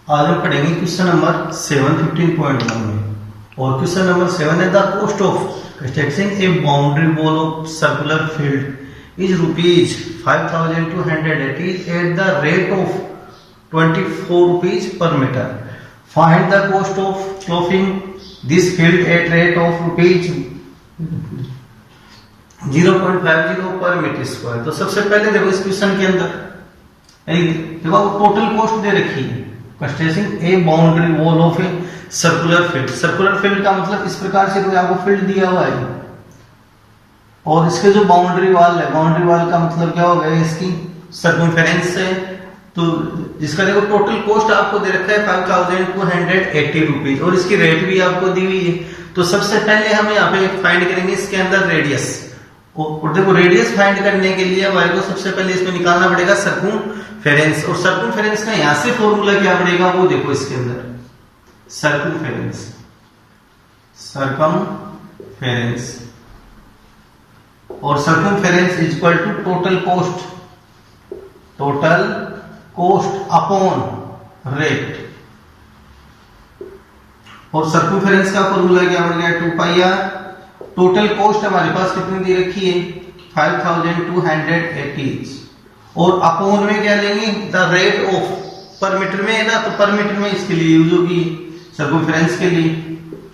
आज हम पढ़ेंगे क्वेश्चन नंबर 7 में। और क्वेश्चन नंबर 7 है the cost of constructing A boundary wall of circular field is ₹5,280 at the rate of 24 rupees per meter. Find the cost of ploughing this field at rate of rupees 0.50 per meter square. तो सबसे पहले देखो इस question के अंदर देखो total cost दे रखी है constructing A boundary wall of a circular field. Circular field का मतलब इस प्रकार से कोई आपको फील्ड दिया हुआ है और इसके जो बाउंड्री वॉल है, बाउंड्री वॉल का मतलब क्या होगा, इसकी सर्कमफेरेंस है। तो जिसका देखो टोटल कॉस्ट आपको दे रखा है 5,280 रुपीज और इसकी रेट भी आपको दी हुई है। तो सबसे पहले हम यहाँ पे फाइंड करेंगे इसके अंदर रेडियस। और देखो रेडियस फाइंड करने के लिए हमारे को सबसे पहले इसमें निकालना पड़ेगा सर्कमफेरेंस। और सर्कमफेरेंस का यहां से फॉर्मूला क्या पड़ेगा वो देखो इसके अंदर सर्कमफेरेंस और circumference is equal to total cost upon rate. और सर्कमफेरेंस का फॉर्मूला क्या बन गया 2πr। टोटल कॉस्ट हमारे पास कितनी दी रखी है 5,280 और अपॉन में क्या लेंगे द रेट ऑफ, पर मीटर में है ना, तो पर मीटर में इसके लिए यूज होगी सर्कमफेरेंस के लिए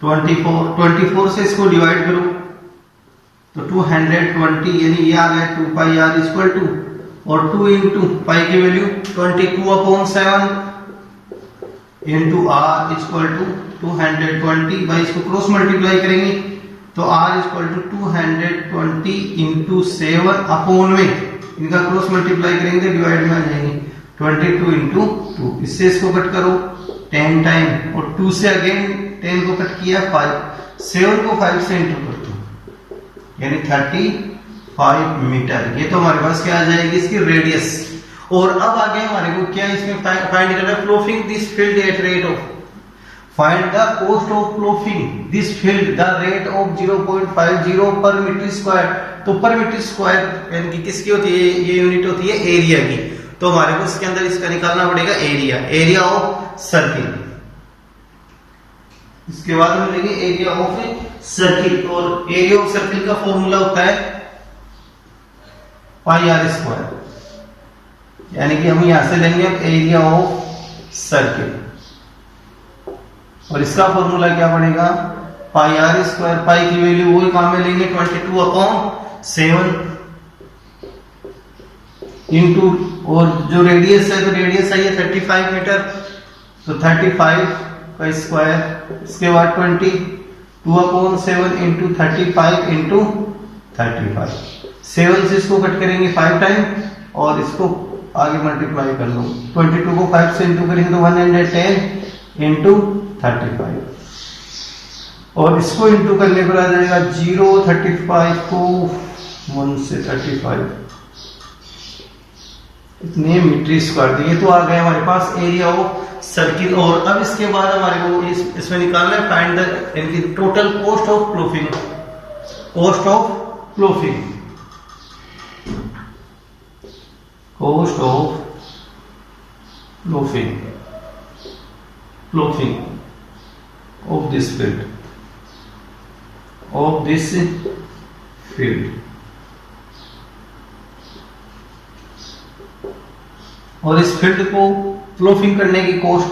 24 से इसको डिवाइड करो तो 220 यानी ये आ गया 2πr इक्वल टू और 2 इंटू पाई की value 22/7 into r equal to 220 by इसको क्रॉस मल्टीप्लाई करेंगे तो r equal to 220 into 7 upon में इनका क्रॉस मल्टीप्लाई करेंगे डिवाइड में आ जाएंगे 22 इंटू 2। इससे इसको कट करो 10 टाइम और 2 से अगेन 10 को कट किया 5, 7 को 5 से इंटू कर दो यानी 35 मीटर। ये तो हमारे पास क्या आ जाएगी इसकी रेडियस। और अब आगे हमारे को क्या इसमें फाइंड करना है ploughing this field at rate of, find the cost of ploughing this field the rate of 0.50 per metre square. तो पर मीटर स्क्वायर यानी कि किसकी होती है, ये यूनिट होती है एरिया की। तो हमारे को इसके अंदर इसका निकालना पड़ेगा एरिया ऑफ सर्किल। इसके बाद हम लेंगे एरिया ऑफ सर्किल और एरिया ऑफ सर्किल का फॉर्मूला होता है πr²। यानी कि हम यहां से लेंगे एरिया ऑफ सर्किल और इसका फॉर्मूला क्या पड़ेगा πr²। पाई की वैल्यू वही काम में लेंगे 22/7 इंटू और जो रेडियस है तो रेडियस है ये 35 मीटर तो 35 का स्क्वायर। इसके बाद 22/7 इंटू 35 इंटू 35 7 से इसको कट करेंगे 5 टाइम और इसको आगे मल्टीप्लाई कर लो 22 को 5 से इंटू करेंगे तो 110 इंटू 35 और इसको इंटू करने पर आ जाएगा 0.35 को 1 से 35 इतने मीटर स्क्वायर दिए। तो आ गए हमारे पास एरिया ऑफ सर्किल। और अब इसके बाद हमारे को इसमें निकालना है find the total cost of ploughing. Cost of ploughing of this field और इस फील्ड को प्लोफिंग करने की कॉस्ट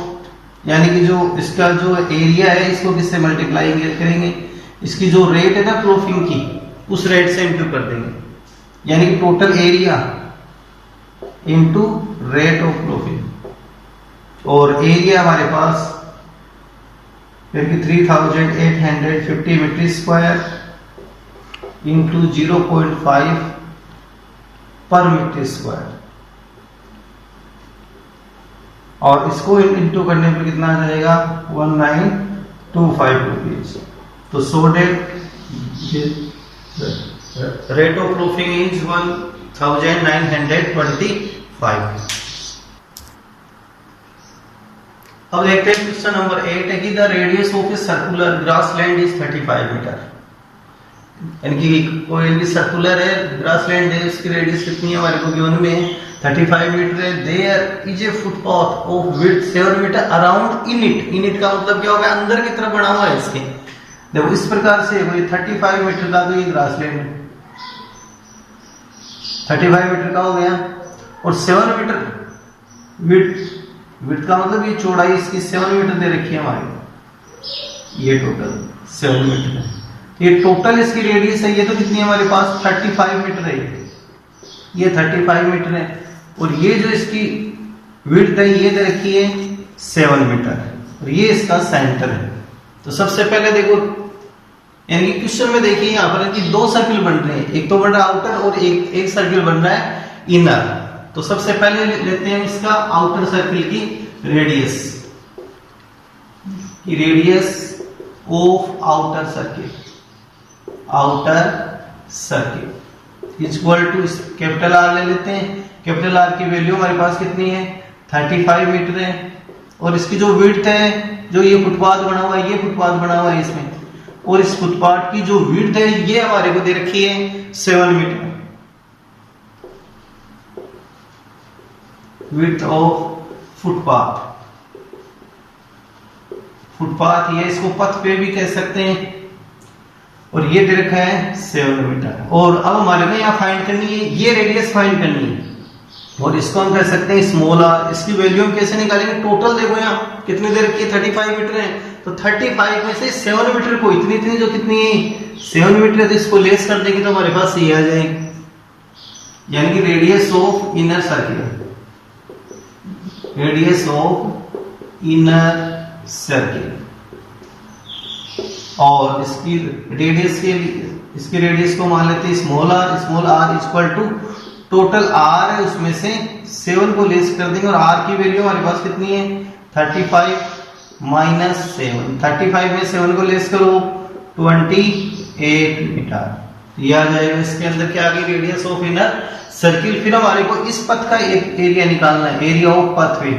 यानी कि जो इसका जो एरिया है इसको किससे मल्टीप्लाई करेंगे, इसकी जो रेट है ना प्लोफिंग की उस रेट से इंटू कर देंगे यानी कि total area into rate of ploughing. और एरिया हमारे पास 3,850 मीटर स्क्वायर इंटू 0.5 पर मीटर स्क्वायर और इसको इंटू करने पर कितना आ जाएगा 1925 रुपीज। तो so that rate of ploughing is 1925। अब देखते हैं क्वेश्चन नंबर 8 है कि the radius of a circular grass land is 35 metre. यानी कि कोई सर्कुलर है ग्रास लैंड है, उसकी रेडियस कितनी है हमारे को गिवन में 35 मीटर है। There is a footpath of width 7 metre around in it का मतलब क्या होगा, अंदर की तरफ बना हुआ है इसके। देखो इस प्रकार से कोई 35 मीटर का तो ये ग्रासलैंड है, 35 मीटर का हो गया, और 7 मीटर विड्थ का मतलब ये चौड़ाई इसकी 7 मीटर दे रखी है हमारे, ये टोटल 7 मीटर है। ये टोटल इसकी रेडियस है, ये तो कितनी है हमारे पास 35 मीटर है, ये 35 मीटर है, और ये जो इसकी विड्थ है ये दे रखी है 7 मीटर, और ये इसका सेंटर है। तो सबसे पहले देखो यानी क्वेश्चन में देखिए यहाँ पर कि दो सर्किल बन रहे हैं, एक तो बन रहा है आउटर और एक सर्किल बन रहा है इनर। तो सबसे पहले लेते हैं इसका आउटर सर्किल की radius, of outer circle equal to capital R ले लेते हैं। कैपिटल आर की वैल्यू हमारे पास कितनी है 35 मीटर है, और इसकी जो विड्थ है, जो ये फुटपाथ बना हुआ है, ये फुटपाथ बना हुआ है इसमें, और इस फुटपाथ की जो विड्थ है ये हमारे को दे रखी है 7 मीटर, विड्थ ऑफ फुटपाथ ये इसको पथ पे भी कह सकते हैं, और ये दे रखा है 7 मीटर। और अब हमारे को यहाँ फाइंड करनी है, ये रेडियस फाइंड करनी है, और इसको हम कह सकते हैं स्मॉल आर। इसकी वैल्यू हम कैसे निकालेंगे, टोटल देखो यहाँ कितनी दे रखी है 35 मीटर है, तो 35 में से 7 मीटर को इतनी जो कितनी है 7 मीटर है, तो इसको लेस कर देंगे तो हमारे पास ये आ जाएगी, यानी कि रेडियस ऑफ इनर सर्किल, और इसकी रेडियस को मान लेते हैं small r equal to total R है उसमें से 7 को लेस कर देंगे, और आर की वैल्यू हमारे पास कितनी है 35 माइनस 7, 35 में 7 को लेस करो 28 मीटर, यह आ जाएगा। इसके अंदर क्या आ गई रेडियस ऑफ इनर सर्किल। फिर हमारे को इस पथ का एक एरिया निकालना है, area of pathway,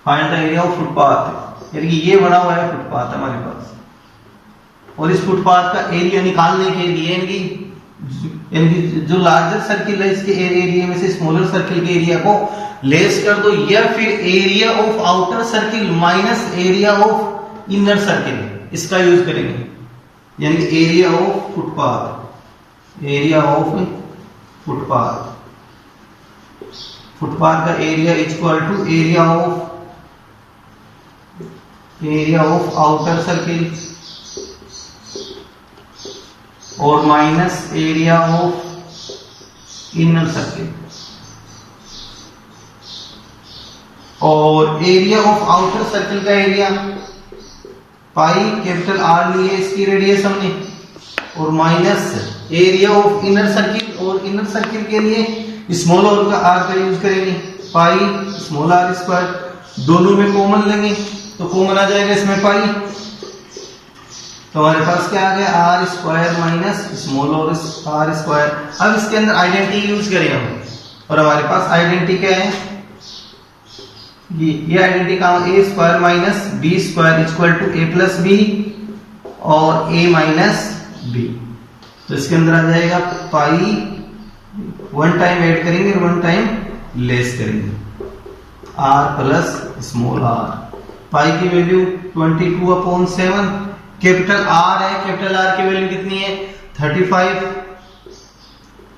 find the area of footpath, यानी कि ये बना हुआ है फुटपाथ हमारे पास, और इस फुटपाथ का एरिया निकालने के लिए यानी जो लार्जर सर्किल है इसके एरिया में से स्मॉलर सर्किल के एरिया को लेस कर दो, या फिर area of outer circle minus area of inner circle, इसका यूज करेंगे, यानी एरिया ऑफ फुटपाथ का area equal to area of outer circle और minus area of inner circle. और एरिया ऑफ आउटर सर्किल का एरिया पाई कैपिटल आर लिए इसकी radius हमने, और minus area of inner circle, और इनर सर्किल के लिए स्मॉल आर का यूज करेंगे, पाई स्मॉल आर स्क्वायर, दोनों में कॉमन लेंगे तो कॉमन आ जाएगा इसमें पाई, तो हमारे पास क्या आ गया R square minus small r square. अब इसके अंदर आइडेंटिटी यूज करें हम, और हमारे पास आइडेंटिटी क्या है, ये आइडेंटिटी का a square minus b square equal to a plus b और ए माइनस बी। तो इसके अंदर आ जाएगा पाई, 1 टाइम ऐड करेंगे और 1 टाइम लेस करेंगे, are plus small are. Pi की वैल्यू 22/7, कैपिटल आर है, कैपिटल आर की वैल्यू कितनी है 35,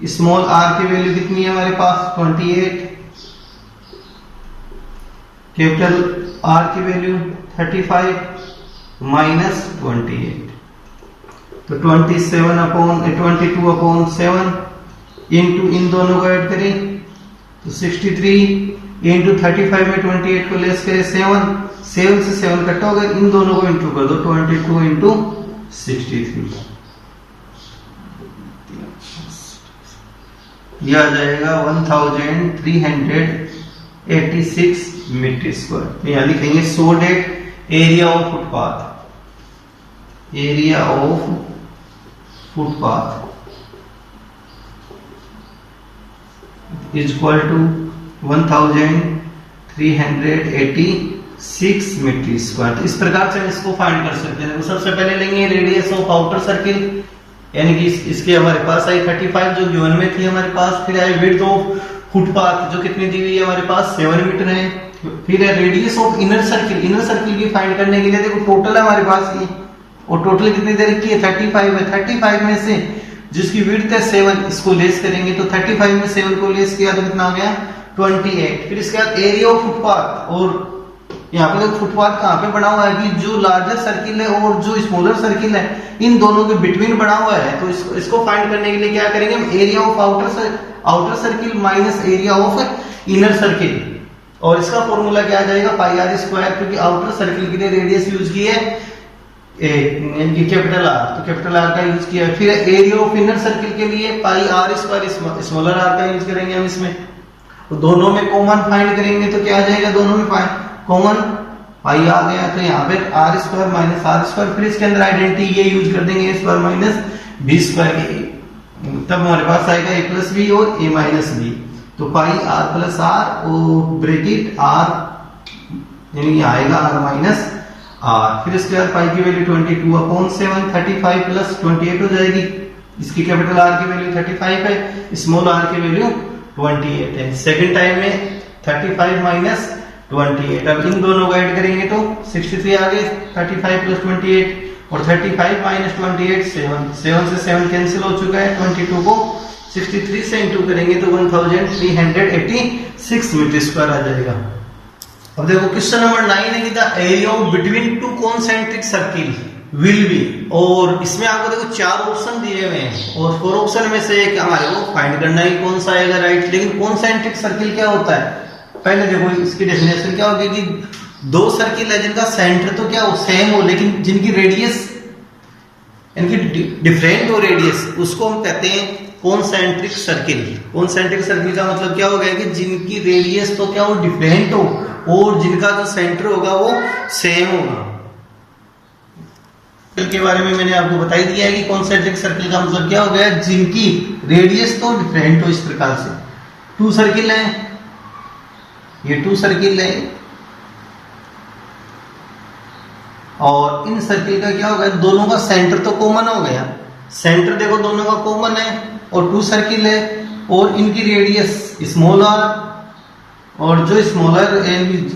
स्मॉल आर की वैल्यू कितनी है हमारे पास 28, कैपिटल आर की वैल्यू 35 माइनस 28, तो 22/7 इंटू इन दोनों को ऐड करें तो 63 इंटू 35 में 28 को लेस करें 7 से 7 कट हो गए, इन दोनों को इंटू कर दो 22 इंटू 63, यह आ जाएगा 1386 मीटर स्क्वायर। तो यहां लिखेंगे so that area of footpath is equal to 1386 metre square. इस प्रकार से हम इसको फाइंड कर सकते हैं। सबसे पहले लेंगे रेडियस ऑफ आउटर सर्किल, यानी कि इसके हमारे पास आई 35 जो गिवन में थी हमारे पास, फिर आई विड्थ ऑफ फुटपाथ जो कितनी दी हुई है हमारे पास 7 मीटर है। फिर है radius of inner circle, inner circle की फाइंड करने के लिए देखो टोटल है हमारे पास ये, और टोटल कितनी देर की है 35 है। 35 में से जिसकी विड्थ है 7 इसको लेस करेंगे तो 35 में 7 को लेस किया तो कितना आ गया 28। फिर इसके बाद एरिया ऑफ फुटपाथ, और यहाँ पे देखो फुटपाथ कहाँ पे बना हुआ है कि जो लार्जर सर्किल है और जो स्मॉलर सर्किल है इन दोनों के बिटवीन बना हुआ है। तो इसको फाइंड करने के लिए क्या करेंगे हम, area of outer circle minus area of inner circle, और इसका फॉर्मूला क्या आ जाएगा पाई आर स्क्वायर, क्योंकि आउटर सर्किल के लिए रेडियस यूज की है कैपिटल आर, तो कैपिटल आर का यूज किया। फिर एरिया ऑफ इनर सर्किल के लिए पाई आर स्क्वायर स्मॉलर आर का यूज करेंगे हम इसमें, तो दोनों में कॉमन फाइंड करेंगे तो क्या आ जाएगा, दोनों में कॉमन पाई आ गया तो यहाँ पे R square minus r square. फिर इसके अंदर आइडेंटिटी ये यूज कर देंगे a square minus b square, तब हमारे पास आएगा ए प्लस बी और ए माइनस बी। तो पाई आर प्लस आर और ब्रैकेट आर यानी आएगा आर माइनस आर। फिर इसके बाद पाई की वैल्यू 22/7 35 प्लस 28 हो जाएगी। इसकी कैपिटल आर की वैल्यू 35 है, स्मॉल आर की वैल्यू 28 है। सेकंड टाइम में 35 माइनस 28, अब इन दोनों को ऐड करेंगे तो 63 आ गए, 35 प्लस 28 और 35 माइनस 28 7 से 7 कैंसिल हो चुका है। 22 को 63 से इंटू करेंगे तो 1386 मीटर स्क्वायर आ जाएगा। अब देखो क्वेश्चन नंबर 9 है कि the area of between two concentric circle will B, और इसमें आपको देखो 4 ऑप्शन दिए हुए हैं और 4 ऑप्शन में से एक हमारे को फाइंड करना है कौन सा आएगा राइट। लेकिन कॉन्सेंट्रिक सर्किल क्या होता है, पहले देखो इसकी डेफिनेशन क्या होगी कि 2 सर्किल है जिनका सेंटर तो क्या हो सेम हो लेकिन जिनकी रेडियस इनकी डिफरेंट हो रेडियस, उसको हम कहते हैं कॉन्सेंट्रिक सर्किल। कॉन्सेंट्रिक सर्किल का मतलब क्या हो गया कि जिनकी रेडियस तो क्या हो डिफरेंट हो और जिनका जो सेंटर होगा वो सेम होगा। के बारे में मैंने आपको बता ही दिया है कि कॉन्सेंट्रिक सर्किल का मतलब क्या हो गया, जिनकी रेडियस तो डिफरेंट हो। इस प्रकार से 2 सर्किल है, ये 2 सर्किल है और इन सर्किल का क्या हो गया, दोनों का सेंटर तो कॉमन हो गया। सेंटर देखो दोनों का कॉमन है और 2 सर्किल है और इनकी रेडियस स्मॉल आर, और जो स्मॉलर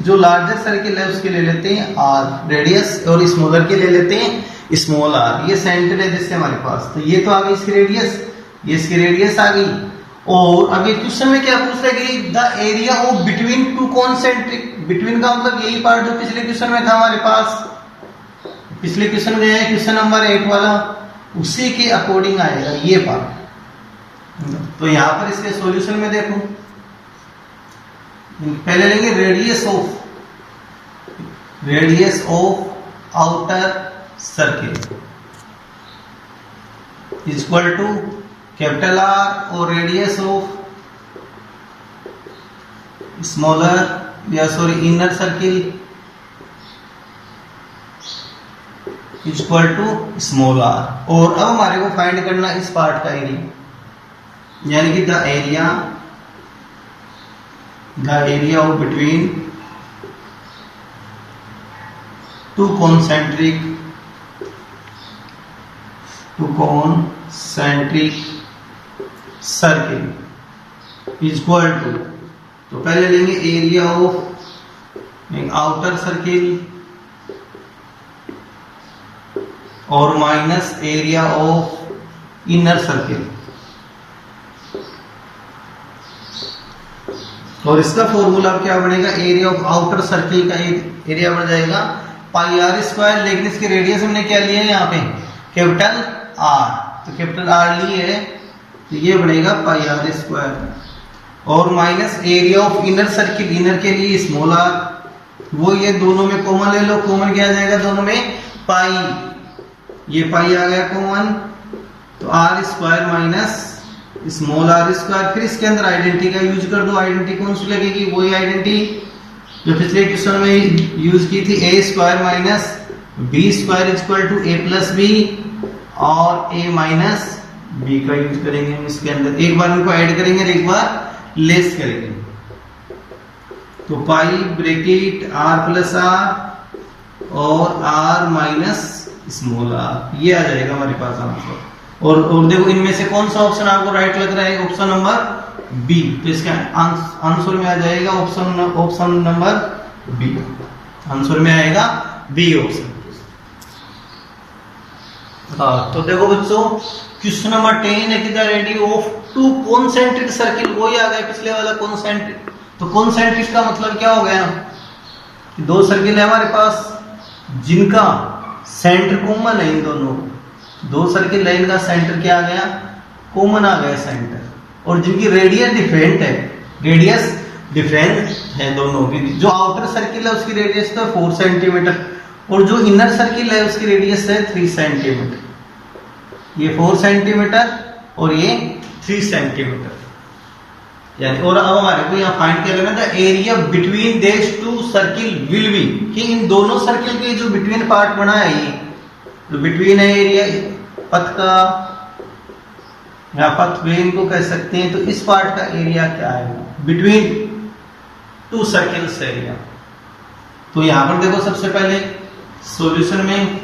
जो लार्जर सर्किल है उसके ले लेते हैं आर रेडियस और स्मॉलर के ले लेते हैं स्मॉल आर। ये सेंटर है जिससे हमारे पास, तो ये तो आ गई इसकी रेडियस, ये इसकी रेडियस आ गई। और अब ये क्वेश्चन में क्या पूछ रहा है कि the area of between two concentric, between का मतलब यही पार्ट जो पिछले क्वेश्चन में था हमारे पास, पिछले क्वेश्चन में है क्वेश्चन नंबर 8 वाला, उसी के अकॉर्डिंग आएगा ये पार्ट। तो यहां पर इसके सॉल्यूशन में देखो, पहले लेंगे radius of outer circle equal to capital R और रेडियस ऑफ स्मॉलर या sorry inner circle equal to small r. और अब हमारे को फाइंड करना इस पार्ट का एरिया, यानी कि the area of between two concentric circle equal to, तो पहले लेंगे एरिया ऑफ आउटर सर्किल और minus area of inner circle, और इसका फॉर्मूला क्या बनेगा, एरिया ऑफ आउटर सर्किल का एरिया बन जाएगा पाई आर स्क्वायर, लेकिन इसके रेडियस हमने क्या लिया है यहाँ पे कैपिटल आर, तो कैपिटल आर लिए है तो ये बनेगा पाई आर स्क्वायर, और minus area of inner circle, inner के लिए स्मॉल आर, वो ये दोनों में कॉमन ले लो, कॉमन क्या आ जाएगा दोनों में पाई, ये पाई आ गया कॉमन, तो R square minus small r square. फिर इसके अंदर आइडेंटिटी का यूज कर दो, आइडेंटिटी कौन सी लगेगी, वही आइडेंटिटी जो पिछले क्वेश्चन में यूज की थी, a square minus b square equal to a plus b और ए माइनस बी का यूज करेंगे हम इसके अंदर। एक बार इनको ऐड करेंगे और एक बार लेस करेंगे, तो पाई ब्रैकेट आर प्लस आर और आर माइनस स्मॉल आर, ये आ जाएगा हमारे पास आंसर। और देखो इनमें से कौन सा ऑप्शन आपको राइट लग रहा है, ऑप्शन नंबर बी। तो इसका आंसर में आ जाएगा ऑप्शन नंबर बी। आंसर में आएगा बी ऑप्शन। तो देखो बच्चों, क्वेश्चन नंबर 10 है कि the radius of two concentric circle, वही आ गया पिछले वाला कॉन्सेंट्रिक। तो कॉन्सेंट्रिक का मतलब क्या हो गया कि दो सर्किल है हमारे पास जिनका सेंटर कॉमन है, इन दोनों दो सर्किल लाइन का सेंटर क्या आ गया, कॉमन आ गया सेंटर, और जिनकी रेडियस डिफरेंट है, रेडियस डिफरेंट है दोनों की। जो आउटर सर्किल है उसकी रेडियस तो 4 सेंटीमीटर, और जो इनर सर्किल है उसकी रेडियस है 3 सेंटीमीटर। ये 4 सेंटीमीटर और ये 3 सेंटीमीटर यानी। और अब हमारे को यहाँ फाइंड क्या करना था, area between this two circle will be, कि इन दोनों सर्किल के जो बिटवीन पार्ट बना है, ये जो बिटवीन है एरिया पथ का या पथ वेन को कह सकते हैं, तो इस पार्ट का एरिया क्या है बिटवीन टू सर्किल्स एरिया। तो यहां पर देखो सबसे पहले सॉल्यूशन में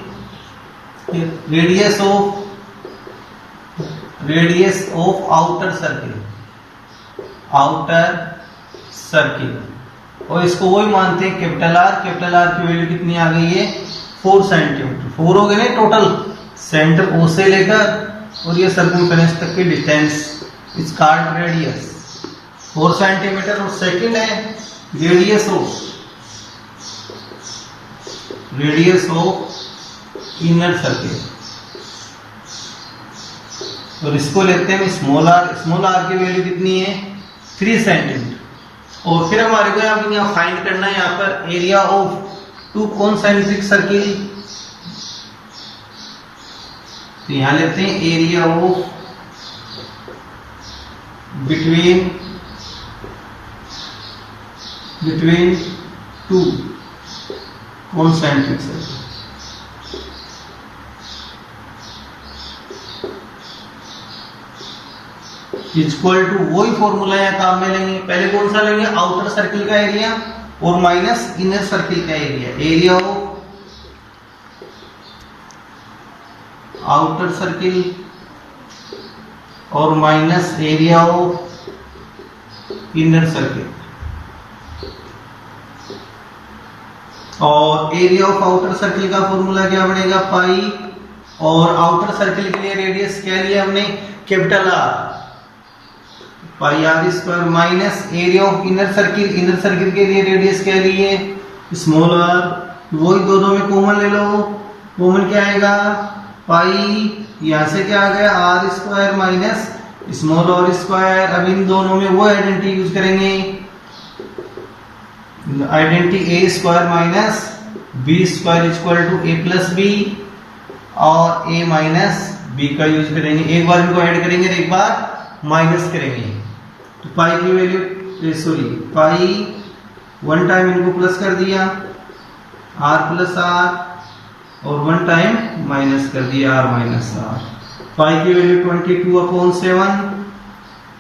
रेडियस ऑफ आउटर सर्किल, और इसको वही मानते हैं कैपिटल आर। कैपिटल आर की वैल्यू कितनी आ गई है, 4 सेंटीमीटर। 4 हो गए ना टोटल, सेंटर ओ से लेकर और ये सर्कमफेरेंस तक की डिस्टेंस, इस कॉल्ड रेडियस 4 सेंटीमीटर। और सेकंड है रेडियस ऑफ इनर सर्किल, और इसको लेते हैं स्मॉल आर। स्मॉल आर की वैल्यू कितनी है, 3 सेंटीमीटर। और फिर हमारे को यहाँ फाइंड करना है यहाँ पर area of two concentric circle. तो यहां लेते हैं area of between two concentric circle. Equal to, वही फॉर्मूला यहाँ काम में लेंगे। पहले कौन सा लेंगे, आउटर सर्किल का एरिया और माइनस इनर सर्किल का area. Area of outer circle और minus area of inner circle. और एरिया ऑफ आउटर सर्किल का फॉर्मूला क्या बनेगा, पाई, और आउटर सर्किल के लिए रेडियस क्या लिया हमने, capital R, pi r square, minus area of inner circle. Inner circle के लिए रेडियस क्या लिए, स्मॉल आर। वही दोनों में कॉमन ले लो, कॉमन क्या आएगा, पाई, यहां से क्या आ गया, R square minus small r square. अब इन दोनों में वो आइडेंटिटी यूज करेंगे, identity a square minus b square equal to a plus b, और ए माइनस बी का यूज करेंगे। एक बार इनको ऐड करेंगे, एक बार माइनस करेंगे। तो पाई की वैल्यू, सॉरी पाई 1 टाइम इनको प्लस कर दिया, आर प्लस आर, और 1 टाइम माइनस कर दिया, आर माइनस आर। पाई की वैल्यू 22/7।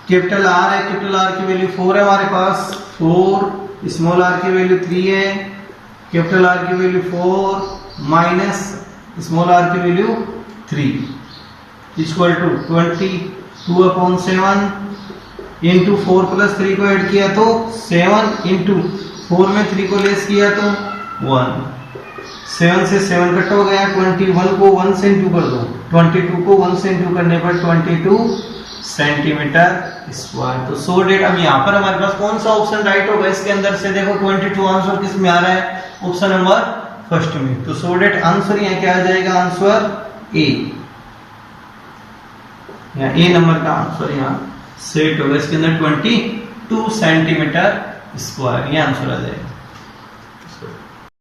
कैपिटल आर है, कैपिटल आर की वैल्यू 4 है हमारे पास, 4, स्मॉल आर की वैल्यू 3 है, कैपिटल आर की वैल्यू 4 माइनस स्मॉल आर की value 3 equal to 22/7 into 4 plus 3 को ऐड किया तो 7 इंटू 4 में 3 को लेस किया तो 1, 7 से 7 कट हो गया, 21 को 1 से इंटू कर दो, 22 को 1 से इंटू करने पर 22 सेंटीमीटर स्क्वायर। तो सो डेट, अब यहाँ पर हमारे पास कौन सा ऑप्शन राइट होगा इसके अंदर से, देखो 22 आंसर किस में आ रहा है, ऑप्शन नंबर फर्स्ट में। तो सो डेट आंसर यहाँ क्या आ जाएगा, आंसर ए, यहाँ ए नंबर का आंसर यहाँ सेट होगा। इसके अंदर 22 सेंटीमीटर स्क्वायर ये आंसर आ जाएगा।